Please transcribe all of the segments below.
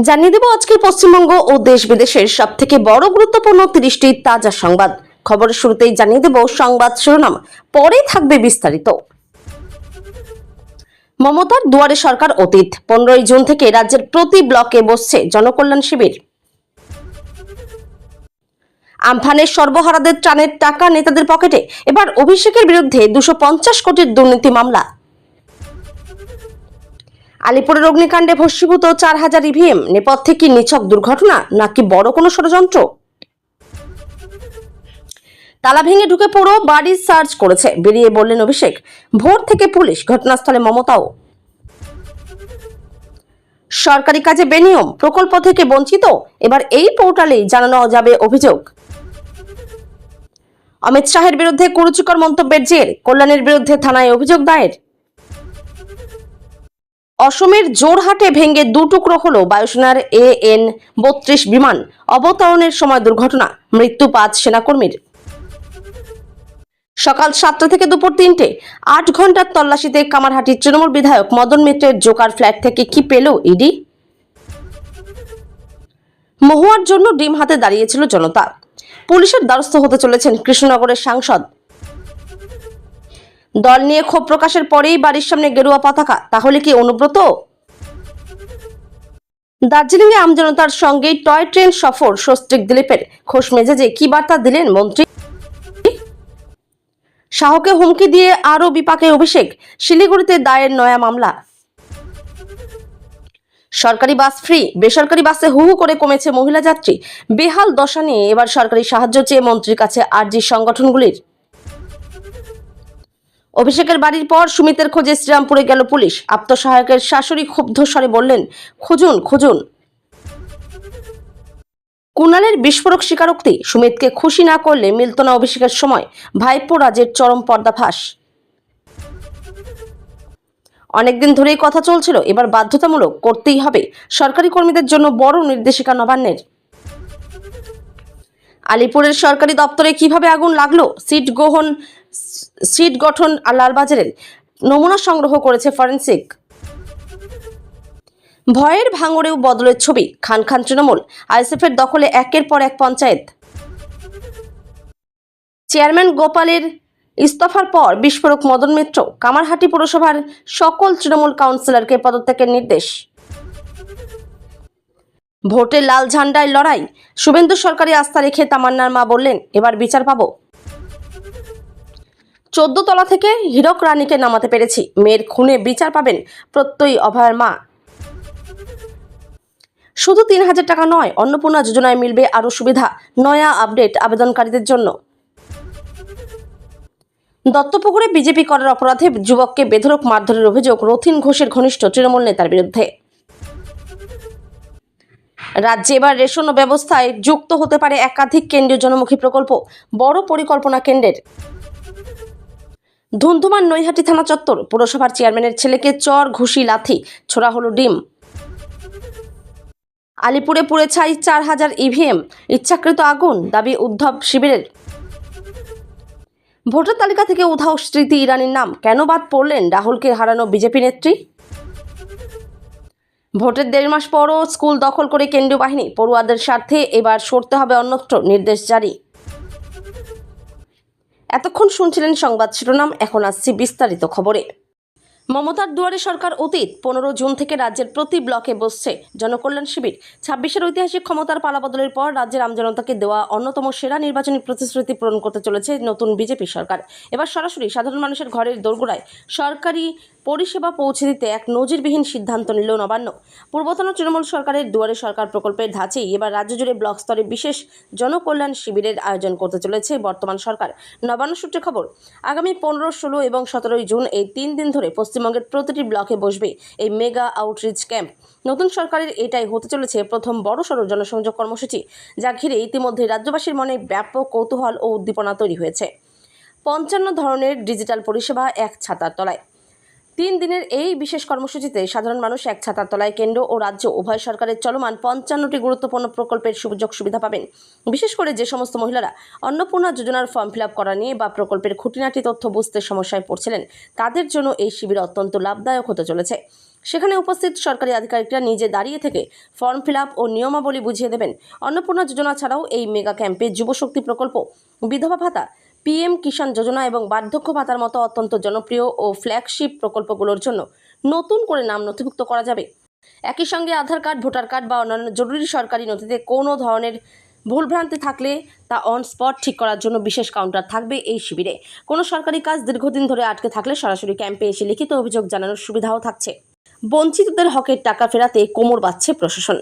জানিয়ে দেব আজকের পশ্চিমবঙ্গ ও দেশ বিদেশের সবথেকে বড় গুরুত্বপূর্ণ 30টি তাজা সংবাদ। খবরের শুরুতেই জানিয়ে দেব সংবাদ শিরোনাম, পরেই থাকবে বিস্তারিত। মমতার দুয়ারে সরকার অতীত, 15ই জুন থেকে রাজ্যের প্রতি ব্লকে বসছে জনকল্যাণ শিবির। আমফানের সর্বহারাদের ত্রাণের টাকা নেতাদের পকেটে, এবার অভিষেকের বিরুদ্ধে 250 কোটির দুর্নীতি মামলা। আলিপুরের অগ্নিকাণ্ডে ভস্মীভূত 4000 ইভিএম, নেপথ্যে কি নিছক দুর্ঘটনা নাকি বড় কোনো ষড়যন্ত্র? তালা ভেঙে ঢুকে পুরো বাড়ি সার্চ করেছে, বেরিয়ে বললেন অভিষেক। ভোর থেকে পুলিশ, ঘটনাস্থলে মমতাও। সরকারি কাজে বেনিয়ম, প্রকল্প থেকে বঞ্চিত, এবার এই পোর্টালেই জানানো যাবে অভিযোগ। অমিত শাহের বিরুদ্ধে কুরুচিকর মন্তব্যের জের, কল্যাণের বিরুদ্ধে থানায় অভিযোগ দায়ের। অসমের জোরহাটে ভেঙে দুটুকরো হলো বায়ুসেনার AN-32 বিমান, অবতরণের সময় দুর্ঘটনা, মৃত্যু 5 সেনাকর্মীর। সকাল 7টা থেকে দুপুর 3টে, 8 ঘন্টার তল্লাশিতে কামারহাটির তৃণমূল বিধায়ক মদন মিত্রের জোকার ফ্ল্যাট থেকে কি পেল ইডি? মহুয়ার জন্য ডিম হাতে দাঁড়িয়েছিল জনতা, পুলিশের দ্বারস্থ হতে চলেছেন কৃষ্ণনগরের সাংসদ। দল নিয়ে ক্ষোভ প্রকাশের পরেই বাড়ির সামনে গেরুয়া পতাকা, তাহলে কি অনুব্রত? দার্জিলিং এ আমজনতার সঙ্গে টয় ট্রেন সফর স্বস্তিক দিলীপের, খোশ মেজাজে কি বার্তা দিলেন মন্ত্রী? শাহকে হুমকি দিয়ে আরো বিপাকে অভিষেক, শিলিগুড়িতে দায়ের নয়া মামলা। সরকারি বাস ফ্রি, বেসরকারি বাসে হু হু করে কমেছে মহিলা যাত্রী, বেহাল দশা নিয়ে এবার সরকারি সাহায্য চেয়ে মন্ত্রীর কাছে আর্জি সংগঠনগুলির। অভিষেকের বাড়ির পর সুমিতের খোঁজে শ্রীরামপুরে গেল পুলিশ, আত্মসহায়কের শাশুড়ি ক্ষুব্ধ স্বরে বললেন, খুঁজুন খুঁজুন। কুণালের বিস্ফোরক স্বীকারোক্তি, সুমিতকে খুশি না করলে মিলত না অভিষেকের সময়, ভাইপো রাজের চরম পর্দাফাঁস। অনেকদিন ধরেই কথা চলছিল, এবার বাধ্যতামূলক করতেই হবে, সরকারি কর্মীদের জন্য বড় নির্দেশিকা নবান্নের। আলিপুরের সরকারি দপ্তরে কিভাবে আগুন লাগলো, সিট গঠন লালবাজারের, নমুনা সংগ্রহ করেছে ফরেনসিক। ভয়ের ভাঙড়েও বদলের ছবি, খান খান তৃণমূল, আইএসএফের দখলে একের পর এক পঞ্চায়েত। চেয়ারম্যান গোপালের ইস্তফার পর বিস্ফোরক মদন মিত্র, কামারহাটি পুরসভার সকল তৃণমূল কাউন্সিলরকে পদত্যাগের নির্দেশ। ভোটে লাল ঝান্ডায় লড়াই, শুভেন্দু সরকারি আস্থা রেখে তামান্নার মা বললেন, এবার বিচার পাবো। 14 তলা থেকে হীরক রানীকে নামাতে পেরেছি, মেয়ের খুনে বিচার পাবেন প্রত্যয়ী অভয়ের মা। শুধু 3000 টাকা নয়, অন্নপূর্ণা যোজনায় মিলবে আরো সুবিধা, নয়া আপডেট আবেদনকারীদের জন্য। দত্তপুকুরে বিজেপি করার অপরাধে যুবককে বেধড়ক মারধরের অভিযোগ রথিন ঘোষের ঘনিষ্ঠ তৃণমূল নেতার বিরুদ্ধে। রাজ্যে এবার রেশন ব্যবস্থায় যুক্ত হতে পারে একাধিক কেন্দ্রীয় জনমুখী প্রকল্প, বড় পরিকল্পনা কেন্দ্রের। ধুন্ধুমার নৈহাটি থানা চত্বর, পুরসভার চেয়ারম্যানের ছেলেকে চর ঘুষি লাথি, ছোড়া হলো ডিম। আলিপুরে পুড়ে ছাই 4000 ইভিএম, ইচ্ছাকৃত আগুন, দাবি উদ্ধব শিবিরের। ভোটার তালিকা থেকে উধাও স্মৃতি ইরানির নাম, কেন বাদ পড়লেন রাহুলকে হারানো বিজেপি নেত্রী? ভোটের 1.5 মাস পরও স্কুল দখল করে কেন্দ্রীয় বাহিনী, পড়ুয়াদের স্বার্থে এবার সরতে হবে অন্যত্র, নির্দেশ জারি। এতক্ষণ শুনছিলেন সংবাদ শিরোনাম, এখন আসছি বিস্তারিত খবরে। মমতার দুয়ারে সরকার অতীত, 15 জুন থেকে রাজ্যের প্রতি ব্লকে বসছে জনকল্যাণ শিবির। 26-এর ঐতিহাসিক ক্ষমতার পালাবদলের পর রাজ্যের আমজনতাকে দেওয়া অন্যতম সেরা নির্বাচনী প্রতিশ্রুতি পূরণ করতে চলেছে নতুন বিজেপি সরকার। এবার সরাসরি সাধারণ মানুষের ঘরের দোরগোড়ায় সরকারি পরিষেবা পৌঁছে দিতে এক নজিরবিহীন সিদ্ধান্ত নিল নবান্ন। পূর্বতন তৃণমূল সরকারের দুয়ারে সরকার প্রকল্পের ধাঁচেই এবার রাজ্য জুড়ে ব্লক স্তরে বিশেষ জনকল্যাণ শিবিরের আয়োজন করতে চলেছে বর্তমান সরকার। নবান্ন সূত্রে খবর, আগামী 15, 16 এবং 17 জুন এই 3 দিন ধরে পশ্চিমবঙ্গের প্রতিটি ব্লকে বসবে এই মেগা আউটরিচ ক্যাম্প। নতুন সরকারের এটাই হতে চলেছে প্রথম বড়সড় জনসংযোগ কর্মসূচি, যা ঘিরে ইতিমধ্যে রাজ্যবাসীর মনে ব্যাপক কৌতূহল ও উদ্দীপনা তৈরি হয়েছে। 55 ধরনের ডিজিটাল পরিষেবা এক ছাতার তলায়। 3 দিনের এই বিশেষ কর্মসূচিতে সাধারণ মানুষ এক ছাতার তলায় কেন্দ্র ও রাজ্য উভয় সরকারের চলমান 55টি গুরুত্বপূর্ণ প্রকল্পের সুযোগ সুবিধা পাবেন। বিশেষ করে যে সমস্ত মহিলারা অন্নপূর্ণা যোজনার ফর্ম ফিল আপ করা নিয়ে বা প্রকল্পের খুঁটিনাটি তথ্য বুঝতে সমস্যায় পড়ছিলেন, তাদের জন্য এই শিবির অত্যন্ত লাভদায়ক হতে চলেছে। সেখানে উপস্থিত সরকারি আধিকারিকরা নিজে দাঁড়িয়ে থেকে ফর্ম ফিল আপ ও নিয়মাবলী বুঝিয়ে দেবেন। অন্নপূর্ণা যোজনা ছাড়াও এই মেগা ক্যাম্পে যুবশক্তি প্রকল্প, বিধবা ভাতা, পিএম কিষাণ যোজনা এবং বার্ধক্য ভাতার মতো অত্যন্ত জনপ্রিয় ও ফ্ল্যাগশিপ প্রকল্পগুলোর জন্য নতুন করে নাম নথিভুক্ত করা যাবে। একই সঙ্গে আধার কার্ড, ভোটার কার্ড বা অন্যান্য জরুরি সরকারি নথিতে কোনো ধরনের ভুলভ্রান্তি থাকলে তা অন স্পট ঠিক করার জন্য বিশেষ কাউন্টার থাকবে এই শিবিরে। কোনো সরকারি কাজ দীর্ঘদিন ধরে আটকে থাকলে সরাসরি ক্যাম্পে এসে লিখিত অভিযোগ জানানোর সুবিধাও থাকছে। বঞ্চিতদের হকের টাকা ফেরাতে কোমর বাঁধছে প্রশাসন।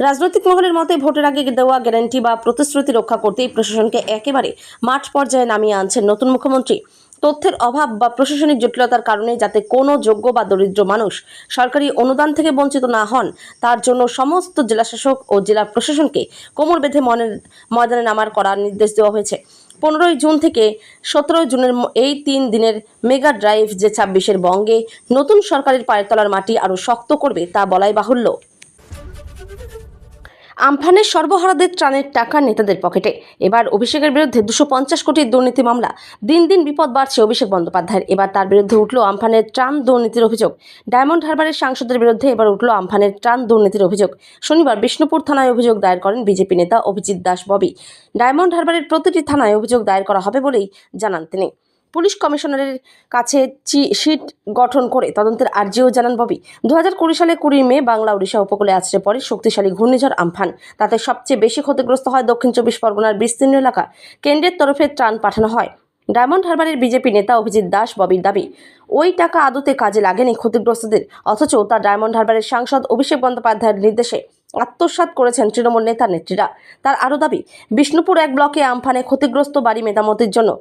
রাজনৈতিক মহলের মতে ভোটের আগে দেওয়া গ্যারান্টি বা প্রতিশ্রুতি রক্ষা করতেই প্রশাসনকে একেবারে মাঠ পর্যায়ে নামিয়ে আনছেন নতুন মুখ্যমন্ত্রী। তথ্যের অভাব বা প্রশাসনিক জটিলতার কারণে যাতে কোনো যোগ্য বা দরিদ্র মানুষ সরকারি অনুদান থেকে বঞ্চিত না হন, তার জন্য সমস্ত জেলাশাসক ও জেলা প্রশাসনকে কোমর বেঁধে ময়দানে নামার করার নির্দেশ দেওয়া হয়েছে। 15 জুন থেকে 17 জুনের এই 3 দিনের মেগা ড্রাইভ যে 26-এর বঙ্গে নতুন সরকারের পায়ের তলার মাটি আরও শক্ত করবে তা বলাই বাহুল্য। আমফানের সর্বহারাদের ত্রাণের টাকা নেতাদের পকেটে। এবার অভিষেকের বিরুদ্ধে 250 কোটির দুর্নীতি মামলা। দিন দিন বিপদ বাড়ছে অভিষেক বন্দ্যোপাধ্যায়ের। এবার তার বিরুদ্ধে উঠল আমফানের ত্রাণ দুর্নীতির অভিযোগ। ডায়মন্ড হারবারের সাংসদের বিরুদ্ধে এবার উঠল আমফানের ত্রাণ দুর্নীতির অভিযোগ। শনিবার বিষ্ণুপুর থানায় অভিযোগ দায়ের করেন বিজেপি নেতা অভিজিৎ দাস ববি। ডায়মন্ড হারবারের প্রতিটি থানায় অভিযোগ দায়ের করা হবে বলেই জানান তিনি। পুলিশ কমিশনারের কাছে সিট গঠন করে তদন্তের আর্জিও জানান ববি। 2020 সালে 20 মে বাংলা ওড়িশা উপকূলে আছড়ে পড়ে শক্তিশালী ঘূর্ণিঝড় আমফান। তাতে সবচেয়ে বেশি ক্ষতিগ্রস্ত হয় দক্ষিণ 24 পরগনার বিস্তীর্ণ এলাকা। কেন্দ্রের তরফে ত্রাণ পাঠানো হয়। ডায়মন্ড হারবারের বিজেপি নেতা অভিজিৎ দাস ববির দাবি, ওই টাকা আদতে কাজে লাগেনি ক্ষতিগ্রস্তদের, অথচ তা ডায়মন্ড হারবারের সাংসদ অভিষেক বন্দ্যোপাধ্যায়ের নির্দেশে আত্মসাৎ করেছেন তৃণমূল নেতা নেত্রীরা। তার আরও দাবি, বিষ্ণুপুর 1 ব্লকে আমফানে ক্ষতিগ্রস্ত বাড়ি মেরামতির জন্য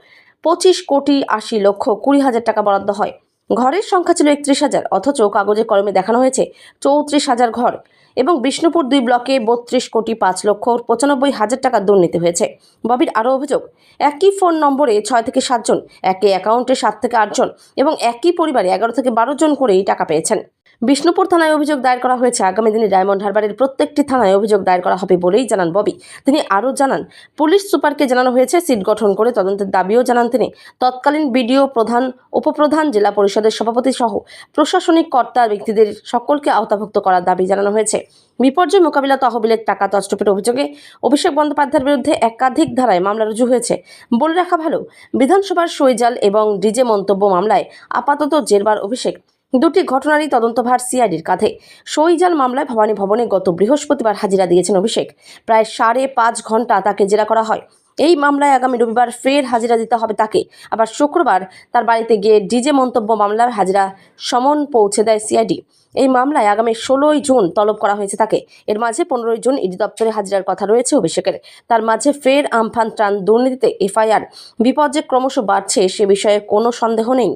25 কোটি 80 লক্ষ 20,000 টাকা বরাদ্দ হয়। ঘরের সংখ্যা ছিল 31,000, অথচ কাগজে কলমে দেখানো হয়েছে 34,000 ঘর। এবং বিষ্ণুপুর 2 ব্লকে 32 কোটি 5 লক্ষ 95,000 টাকা দুর্নীতি হয়েছে। ববির আরও অভিযোগ, একই ফোন নম্বরে 6 থেকে 7 জন, একই অ্যাকাউন্টে 7 থেকে 8 জন এবং একই পরিবারে 11 থেকে 12 জন করেই টাকা পেয়েছেন। বিষ্ণুপুর থানায় অভিযোগ দায়ের করা হয়েছে। আগামী দিনে ডায়মন্ড হারবারের প্রত্যেকটি থানায় অভিযোগ দায়ের করা হবে বলেই জানান ববি। তিনি আরও জানান, পুলিশ সুপারকে জানানো হয়েছে সিট গঠন করে তদন্তের দাবিও জানান তিনি। তৎকালীন বিডিও, প্রধান, উপপ্রধান, জেলা পরিষদের সভাপতি সহ প্রশাসনিক কর্তা ব্যক্তিদের সকলকে আওতাভুক্ত করার দাবি জানানো হয়েছে। বিপর্যয় মোকাবিলা তহবিলের টাকা তছরূপের অভিযোগে অভিষেক বন্দ্যোপাধ্যায়ের বিরুদ্ধে একাধিক ধারায় মামলা রুজু হয়েছে। বলে রাখা ভালো, বিধানসভার সইজাল এবং ডিজে মন্তব্য মামলায় আপাতত জেরবার অভিষেক। দুটি ঘটনারই তদন্তভার সিআইডির কাঁধে। সইজাল মামলায় ভবানী ভবনে গত বৃহস্পতিবার হাজিরা দিয়েছেন অভিষেক। প্রায় 5.5 ঘন্টা তাকে জেরা করা হয়। এই মামলায় আগামী রবিবার ফের হাজিরা দিতে হবে তাকে। আবার শুক্রবার তার বাড়িতে গিয়ে ডিজে মন্তব্য মামলার হাজিরা সমন পৌঁছে দেয় সিআইডি। এই মামলায় আগামী 16 জুন তলব করা হয়েছে তাকে। এর মাঝে 15 জুন ইডি দপ্তরে হাজিরার কথা রয়েছে অভিষেকের। তার মাঝে ফের আমফান ত্রাণ দুর্নীতিতে এফআইআর। বিপদ যে ক্রমশ বাড়ছে সে বিষয়ে কোনো সন্দেহ নেই।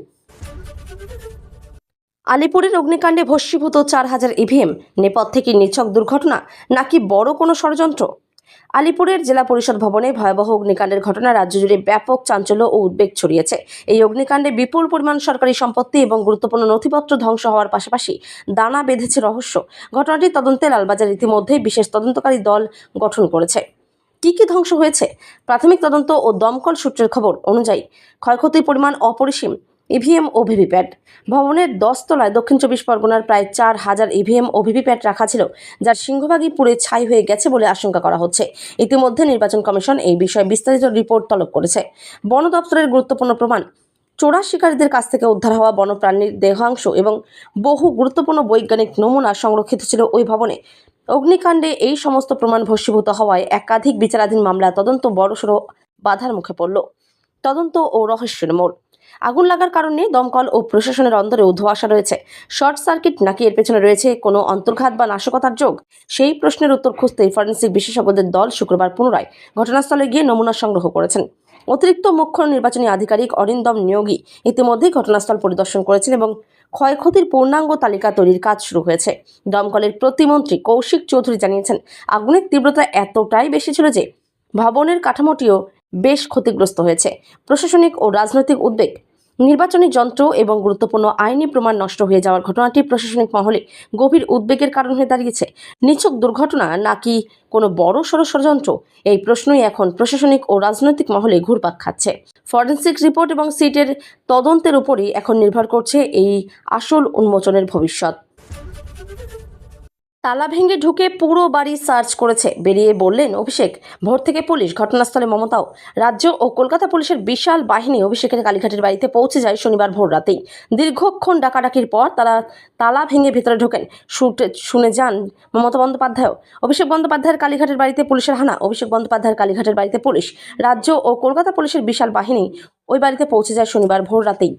আলিপুরের অগ্নিকাণ্ডে ভস্মীভূত 4,000 ইভিএম, নেপথ্যে কি নিছক দুর্ঘটনা নাকি বড় কোনো ষড়যন্ত্র? আলিপুরের জেলা পরিষদ ভবনে ভয়াবহ অগ্নিকাণ্ডের ঘটনা রাজ্য জুড়ে ব্যাপক চাঞ্চল্য ও উদ্বেগ ছড়িয়েছে। এই অগ্নিকাণ্ডে বিপুল পরিমাণ সরকারি সম্পত্তি এবং গুরুত্বপূর্ণ নথিপত্র ধ্বংস হওয়ার পাশাপাশি দানা বেঁধেছে রহস্য। ঘটনাটির তদন্তে লালবাজার ইতিমধ্যেই বিশেষ তদন্তকারী দল গঠন করেছে। কি ধ্বংস হয়েছে? প্রাথমিক তদন্ত ও দমকল সূত্রের খবর অনুযায়ী ক্ষয়ক্ষতির পরিমাণ অপরিসীম। ইভিএম ও ভিভিপ্যাট। ভবনের 10 তলায় দক্ষিণ 24 পরগনার প্রায় 4,000 ইভিএম ও ভিভিপ্যাট রাখা ছিল, যার সিংহভাগই পুড়ে ছাই হয়ে গেছে বলে আশঙ্কা করা হচ্ছে। ইতিমধ্যে নির্বাচন কমিশন এই বিষয়ে বিস্তারিত রিপোর্ট তলব করেছে। বন দপ্তরের গুরুত্বপূর্ণ প্রমাণ, চোরা শিকারীদের কাছ থেকে উদ্ধার হওয়া বন্যপ্রাণীর দেহাংশ এবং বহু গুরুত্বপূর্ণ বৈজ্ঞানিক নমুনা সংরক্ষিত ছিল ওই ভবনে। অগ্নিকাণ্ডে এই সমস্ত প্রমাণ ভস্মীভূত হওয়ায় একাধিক বিচারাধীন মামলা তদন্ত বড়সড় বাধার মুখে পড়ল। তদন্ত ও রহস্যের মোড়। আগুন লাগার কারণে দমকল ও প্রশাসনের অন্তরেও ধোঁয়াশা রয়েছে। শর্ট সার্কিট নাকি এর পেছনে রয়েছে কোনো অন্তর্ঘাত বা নাশকতার যোগ? সেই প্রশ্নের উত্তর খুঁজতেই ফরেনসিক বিশেষজ্ঞদের দল শুক্রবার পুনরায় ঘটনাস্থলে গিয়ে নমুনা সংগ্রহ করেছেন। অতিরিক্ত মুখ্য নির্বাচনী আধিকারিক অরিন্দম নিয়োগী ইতিমধ্যেই ঘটনাস্থল পরিদর্শন করেছেন এবং ক্ষয়ক্ষতির পূর্ণাঙ্গ তালিকা তৈরির কাজ শুরু হয়েছে। দমকলের প্রতিমন্ত্রী কৌশিক চৌধুরী জানিয়েছেন, আগুনের তীব্রতা এতটাই বেশি ছিল যে ভবনের কাঠামোটিও বেশ ক্ষতিগ্রস্ত হয়েছে। প্রশাসনিক ও রাজনৈতিক উদ্বেগ। নির্বাচনী যন্ত্র এবং গুরুত্বপূর্ণ আইনি প্রমাণ নষ্ট হয়ে যাওয়ার ঘটনাটি প্রশাসনিক মহলে গভীর উদ্বেগের কারণ হয়ে দাঁড়িয়েছে। নিছক দুর্ঘটনা নাকি কোনো বড়সড় ষড়যন্ত্র? এই প্রশ্নই এখন প্রশাসনিক ও রাজনৈতিক মহলে ঘুরপাক খাচ্ছে। ফরেনসিক রিপোর্ট এবং সিটের তদন্তের উপরই এখন নির্ভর করছে এই আসল উন্মোচনের ভবিষ্যৎ। তালা ভেঙে ঢুকে পুরো বাড়ি সার্চ করেছে, বেরিয়ে বললেন অভিষেক। ভোর থেকে পুলিশ ঘটনাস্থলে, মমতাও। রাজ্য ও কলকাতা পুলিশের বিশাল বাহিনী অভিষেকের কালীঘাটের বাড়িতে পৌঁছে যায় শনিবার ভোর রাতেই। দীর্ঘক্ষণ ডাকাডাকির পর তারা তালা ভেঙে ভেতরে ঢোকেন। শুনে যান মমতা বন্দ্যোপাধ্যায়ও। অভিষেক বন্দ্যোপাধ্যায়ের কালীঘাটের বাড়িতে পুলিশের হানা। অভিষেক বন্দ্যোপাধ্যায়ের কালীঘাটের বাড়িতে পুলিশ, রাজ্য ও কলকাতা পুলিশের বিশাল বাহিনী ওই বাড়িতে পৌঁছে যায় শনিবার ভোর রাতেই।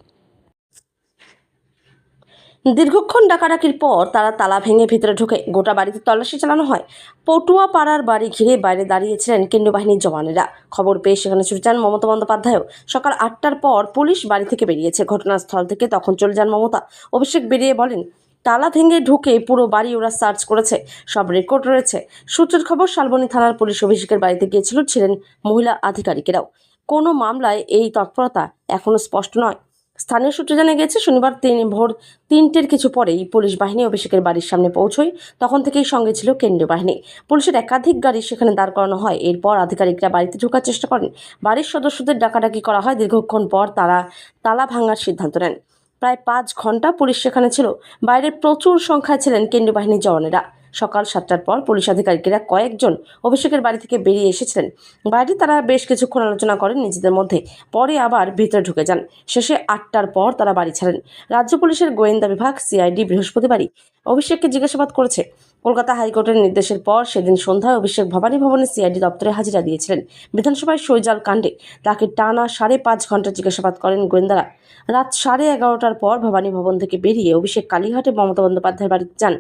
দীর্ঘক্ষণ ডাকাডাকির পর তারা তালা ভেঙে ভিতরে ঢুকে গোটা বাড়িতে তল্লাশি চালানো হয়। পটুয়া পাড়ার বাড়ি ঘিরে বাইরে দাঁড়িয়েছিলেন কেন্দ্রীয় বাহিনীর জওয়ানেরা। খবর পেয়ে সেখানে ছুটে যান মমতা বন্দ্যোপাধ্যায়ও। সকাল 8টার পর পুলিশ বাড়ি থেকে বেরিয়েছে ঘটনাস্থল থেকে, তখন চলে যান মমতা। অভিষেক বেরিয়ে বলেন, তালা ভেঙে ঢুকে পুরো বাড়ি ওরা সার্চ করেছে, সব রেকর্ড রয়েছে। সূত্রের খবর, শালবনী থানার পুলিশ অভিষেকের বাড়িতে ছিলেন মহিলা আধিকারিকেরাও। কোনো মামলায় এই তৎপরতা এখনও স্পষ্ট নয়। স্থানীয় সূত্রে জানা গেছে, শনিবার ভোর 3টের কিছু পরেই পুলিশ বাহিনী অভিষেকের বাড়ির সামনে পৌঁছয়। তখন থেকেই সঙ্গে ছিল কেন্দ্রীয় বাহিনী। পুলিশের একাধিক গাড়ি সেখানে দাঁড় করানো হয়। এরপর আধিকারিকরা বাড়িতে ঢোকার চেষ্টা করেন। বাড়ির সদস্যদের ডাকাডাকি করা হয়। দীর্ঘক্ষণ পর তারা তালা ভাঙার সিদ্ধান্ত নেন। প্রায় 5 ঘন্টা পুলিশ সেখানে ছিল। বাইরে প্রচুর সংখ্যায় ছিলেন কেন্দ্রীয় বাহিনীর জওয়ানেরা। সকাল 7টার পর পুলিশ আধিকারিকেরা কয়েকজন অভিষেকের বাড়ি থেকে বেরিয়ে এসেছিলেন। বাইরে তারা বেশ কিছুক্ষণ আলোচনা করেন নিজেদের মধ্যে, পরে আবার ভিতরে ঢুকে যান। শেষে 8টার পর তারা বাড়ি ছাড়েন। রাজ্য পুলিশের গোয়েন্দা বিভাগ সিআইডি বৃহস্পতিবারই অভিষেককে জিজ্ঞাসাবাদ করেছে। কলকাতা হাইকোর্টের নির্দেশের পর সেদিন সন্ধ্যায় অভিষেক ভবানী ভবনে সিআইডি দপ্তরে হাজিরা দিয়েছিলেন। বিধানসভায় সইজাল কাণ্ডে তাকে টানা 5.5 ঘন্টা জিজ্ঞাসাবাদ করেন গোয়েন্দারা। রাত 11:30টার পর ভবানী ভবন থেকে বেরিয়ে অভিষেক কালীঘাটে মমতা বন্দ্যোপাধ্যায়ের বাড়িতে যান।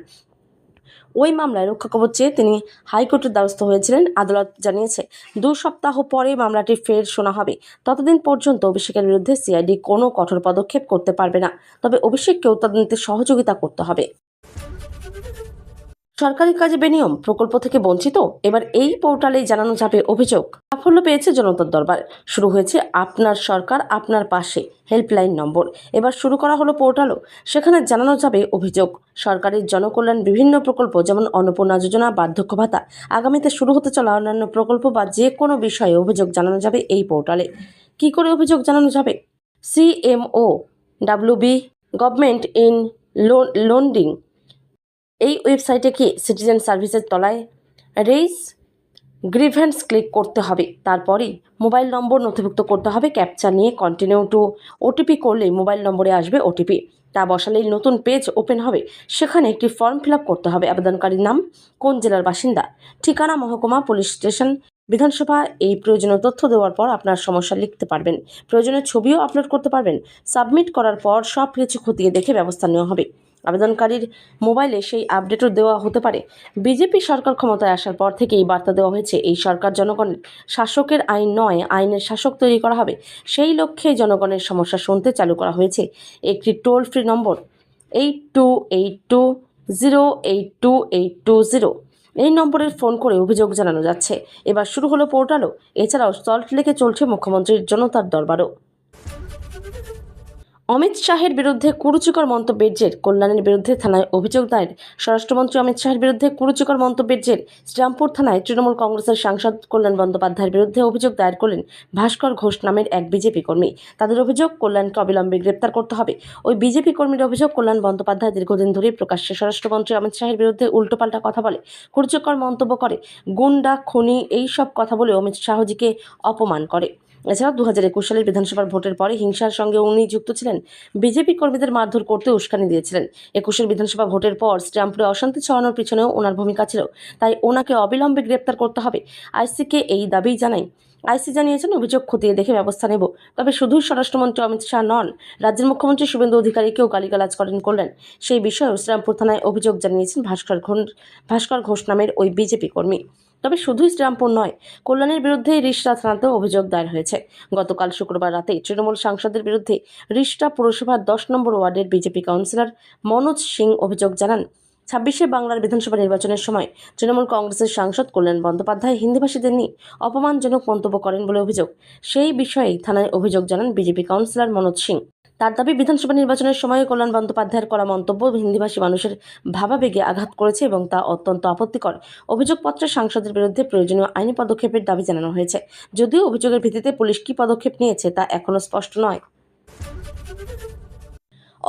ওই মামলায় রক্ষাকবচ চেয়ে তিনি হাইকোর্টের দ্বারস্থ হয়েছিলেন। আদালত জানিয়েছে 2 সপ্তাহ পরে মামলাটি ফের শোনা হবে। ততদিন পর্যন্ত অভিষেকের বিরুদ্ধে সিআইডি কোনো কঠোর পদক্ষেপ করতে পারবে না, তবে অভিষেককেও তদন্তে সহযোগিতা করতে হবে। সরকারি কাজে বেনিয়ম, প্রকল্প থেকে বঞ্চিত, এবার এই পোর্টালেই জানানো যাবে অভিযোগ। সাফল্য পেয়েছে জনতার দরবার। শুরু হয়েছে আপনার সরকার আপনার পাশে হেল্পলাইন নম্বর। এবার শুরু করা হলো পোর্টালও। সেখানে জানানো যাবে অভিযোগ। সরকারের জনকল্যাণ বিভিন্ন প্রকল্প, যেমন অন্নপূর্ণা যোজনা, বার্ধক্য ভাতা, আগামীতে শুরু হতে চলা অন্যান্য প্রকল্প বা যে কোনো বিষয়ে অভিযোগ জানানো যাবে এই পোর্টালে। কি করে অভিযোগ জানানো যাবে? CMO WB গভর্নমেন্ট ইন লোন্ডিং, এই ওয়েবসাইটে কি সিটিজেন সার্ভিসের তলায় রেইজ গ্রিভেন্স ক্লিক করতে হবে। তারপরেই মোবাইল নম্বর নথিভুক্ত করতে হবে। ক্যাপচা নিয়ে কন্টিনিউ টু OTP করলেই মোবাইল নম্বরে আসবে OTP। তা বসালেই নতুন পেজ ওপেন হবে। সেখানে একটি ফর্ম ফিল আপ করতে হবে। আবেদনকারীর নাম, কোন জেলার বাসিন্দা, ঠিকানা, মহকুমা, পুলিশ স্টেশন, বিধানসভা, এই প্রয়োজনীয় তথ্য দেওয়ার পর আপনার সমস্যা লিখতে পারবেন। প্রয়োজনীয় ছবিও আপলোড করতে পারবেন। সাবমিট করার পর সব কিছু খতিয়ে দেখে ব্যবস্থা নেওয়া হবে। আবেদনকারীর মোবাইলে সেই আপডেটও দেওয়া হতে পারে। বিজেপি সরকার ক্ষমতায় আসার পর থেকেই বার্তা দেওয়া হয়েছে, এই সরকার জনগণের শাসকের আইন নয়, আইনের শাসক তৈরি করা হবে। সেই লক্ষ্যে জনগণের সমস্যা শুনতে চালু করা হয়েছে একটি টোল ফ্রি নম্বর 8282082820। এই নম্বরের ফোন করে অভিযোগ জানানো যাচ্ছে। এবার শুরু হলো পোর্টালও। এছাড়াও সল্টলেকে চলছে মুখ্যমন্ত্রীর জনতার দরবারও। অমিত শাহের বিরুদ্ধে কুরুচিকর মন্তব্যের জের, কল্যাণের বিরুদ্ধে থানায় অভিযোগ দায়ের। স্বরাষ্ট্রমন্ত্রী অমিত শাহের বিরুদ্ধে কুরুচিকর মন্তব্যের জের শ্রীরামপুর থানায় তৃণমূল কংগ্রেসের সাংসদ কল্যাণ বন্দ্যোপাধ্যায়ের বিরুদ্ধে অভিযোগ দায়ের করলেন ভাস্কর ঘোষ নামের এক বিজেপি কর্মী। তাদের অভিযোগ, কল্যাণকে অবিলম্বে গ্রেপ্তার করতে হবে। ওই বিজেপি কর্মীর অভিযোগ, কল্যাণ বন্দ্যোপাধ্যায় দীর্ঘদিন ধরেই প্রকাশ্যে স্বরাষ্ট্রমন্ত্রী অমিত শাহের বিরুদ্ধে উল্টোপাল্টা কথা বলে, কুরুচিকর মন্তব্য করে, গুন্ডা, খুনি, এই সব কথা বলে অমিত শাহজিকে অপমান করে। এছাড়াও 2021 সালের বিধানসভার ভোটের পরে হিংসার সঙ্গে উনি যুক্ত ছিলেন। বিজেপি কর্মীদের মারধর করতে উস্কানি দিয়েছিলেন। 21 বিধানসভা ভোটের পর শ্রীরামপুরে অশান্তি ছড়ানোর পিছনেও ওনার ভূমিকা ছিল। তাই ওনাকে অবিলম্বে গ্রেপ্তার করতে হবে। আইসিকে এই দাবি জানাই। আইসি জানিয়েছেন, অভিযোগ খতিয়ে দেখে ব্যবস্থা নেব। তবে শুধুই স্বরাষ্ট্রমন্ত্রী অমিত শাহ নন, রাজ্যের মুখ্যমন্ত্রী শুভেন্দু অধিকারীকেও গালিগালাজ করেন কল্যাণ। সেই বিষয়েও শ্রীরামপুর থানায় অভিযোগ জানিয়েছেন ভাস্কর ঘোষ নামের ওই বিজেপি কর্মী। তবে শুধুই শ্রীরামপুর নয়, কল্যাণের বিরুদ্ধে রিষড়া থানাতেও অভিযোগ দায়ের হয়েছে। গতকাল শুক্রবার রাতে তৃণমূল সাংসদের বিরুদ্ধে রিষড়া পুরসভার 10 নম্বর ওয়ার্ডের বিজেপি কাউন্সিলর মনোজ সিং অভিযোগ জানান। 26 বাংলার বিধানসভা নির্বাচনের সময় তৃণমূল কংগ্রেসের সাংসদ কল্যাণ বন্দ্যোপাধ্যায় হিন্দিভাষীদের নিয়ে অপমানজনক মন্তব্য করেন বলে অভিযোগ। সেই বিষয়েই থানায় অভিযোগ জানান বিজেপি কাউন্সিলর মনোজ সিং। তার দাবি, বিধানসভা নির্বাচনের সময় কল্যাণ বন্দ্যোপাধ্যায়ের করা মন্তব্য হিন্দিভাষী মানুষের ভাবাবেগে আঘাত করেছে এবং তা অত্যন্ত আপত্তিকর। অভিযোগপত্রে সাংসদের বিরুদ্ধে প্রয়োজনীয় আইনি পদক্ষেপের দাবি জানানো হয়েছে। যদিও অভিযোগের ভিত্তিতে পুলিশ কী পদক্ষেপ নিয়েছে তা এখনও স্পষ্ট নয়।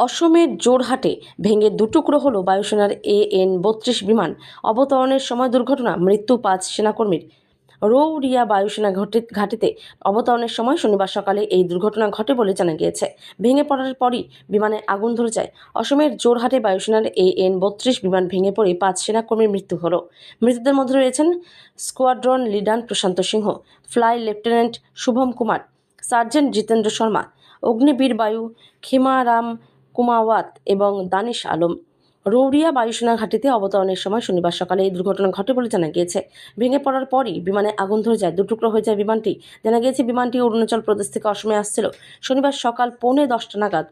অসমের জোরহাটে ভেঙে দুটুকরো হলো বায়ুসেনার AN-32 বিমান। অবতরণের সময় দুর্ঘটনা, মৃত্যু 5 সেনাকর্মীর। রৌরিয়া বায়ুসেনা ঘাঁটিতে অবতরণের সময় শনিবার সকালে এই দুর্ঘটনা ঘটে বলে জানা গিয়েছে। ভেঙে পড়ার পরই বিমানে আগুন ধরে যায়। অসমের জোরহাটে বায়ুসেনার AN-32 বিমান ভেঙে পড়ে 5 সেনাকর্মীর মৃত্যু হলো। মৃতদের মধ্যে রয়েছেন squadron leader Prashant Singh, flight lieutenant Shubham Kumar, sergeant Jitendra Sharma, Agniveer Vayu Kshimaram কুমাওয়াত এবং দানিশ আলম। রৌরিয়া বায়ুসেনা ঘাঁটিতে অবতরণের সময় শনিবার সকালে এই দুর্ঘটনা ঘটে বলে জানা গিয়েছে। ভেঙে পড়ার পরই বিমানে আগুন ধরে যায়, দুটুকরো হয়ে যায় বিমানটি। জানা গিয়েছে বিমানটি অরুণাচল প্রদেশ থেকে অসমে আসছিল। শনিবার সকাল 9:45 নাগাদ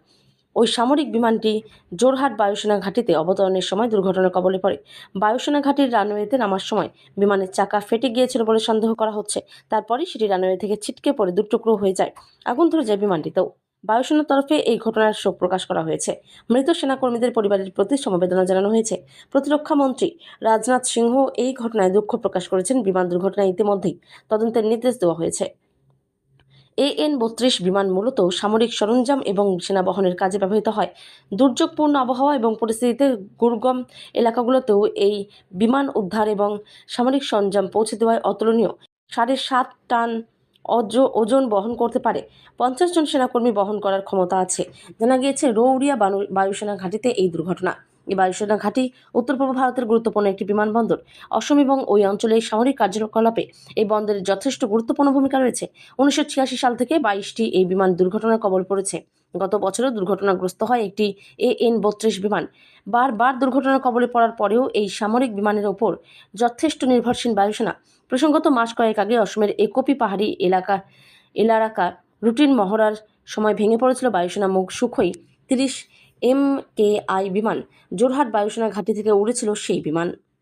ওই সামরিক বিমানটি জোরহাট বায়ুসেনা ঘাঁটিতে অবতরণের সময় দুর্ঘটনার কবলে পড়ে। বায়ুসেনা ঘাঁটির রানওয়েতে নামার সময় বিমানের চাকা ফেটে গিয়েছিল বলে সন্দেহ করা হচ্ছে। তারপরই সেটি রানওয়ে থেকে ছিটকে পড়ে দুটুকরো হয়ে যায়, আগুন ধরে যায় বিমানটিতেও। বায়ুসেনার তরফে এই ঘটনার শোক প্রকাশ করা হয়েছে। মৃত সেনাকর্মীদের পরিবারের প্রতি সমবেদনা জানানো হয়েছে। প্রতিরক্ষা মন্ত্রী রাজনাথ সিংহ এই ঘটনায় দুঃখ প্রকাশ করেছেন। বিমান দুর্ঘটনায় ইতিমধ্যেই তদন্তের নির্দেশ দেওয়া হয়েছে। AN-32 বিমান মূলত সামরিক সরঞ্জাম এবং সেনা বহনের কাজে ব্যবহৃত হয়। দুর্যোগপূর্ণ আবহাওয়া এবং পরিস্থিতিতে দুর্গম এলাকাগুলোতেও এই বিমান উদ্ধার এবং সামরিক সরঞ্জাম পৌঁছে দেওয়ায় অতুলনীয়। 7.5 টন ওজন বহন করতে পারে। 50 জন সেনাকর্মী বহন করার ক্ষমতা আছে। জানা গিয়েছে রৌরিয়া বায়ুসেনা ঘাঁটিতে এই দুর্ঘটনা। এই বায়ুসেনা ঘাঁটি উত্তর পূর্ব ভারতের গুরুত্বপূর্ণ একটি বিমানবন্দর। অসম এবং ওই অঞ্চলে সামরিক কার্যকলাপে এই বন্দরের যথেষ্ট গুরুত্বপূর্ণ ভূমিকা রয়েছে। 1986 সাল থেকে 22টি এই বিমান দুর্ঘটনার কবল পড়েছে। গত বছরও দুর্ঘটনাগ্রস্ত হয় একটি AN-32 বিমান। বারবার দুর্ঘটনার কবলে পড়ার পরেও এই সামরিক বিমানের ওপর যথেষ্ট নির্ভরশীল বায়ুসেনা। প্রসঙ্গত, মাস কয়েক আগে অসমের একপি পাহাড়ি এলাকা রুটিন মহড়ার সময় ভেঙে পড়েছিল বায়ুসেনা সুখোই 30 MKI বিমান। জোরহাট বায়ুসেনা ঘাঁটি থেকে উড়েছিল সেই বিমান।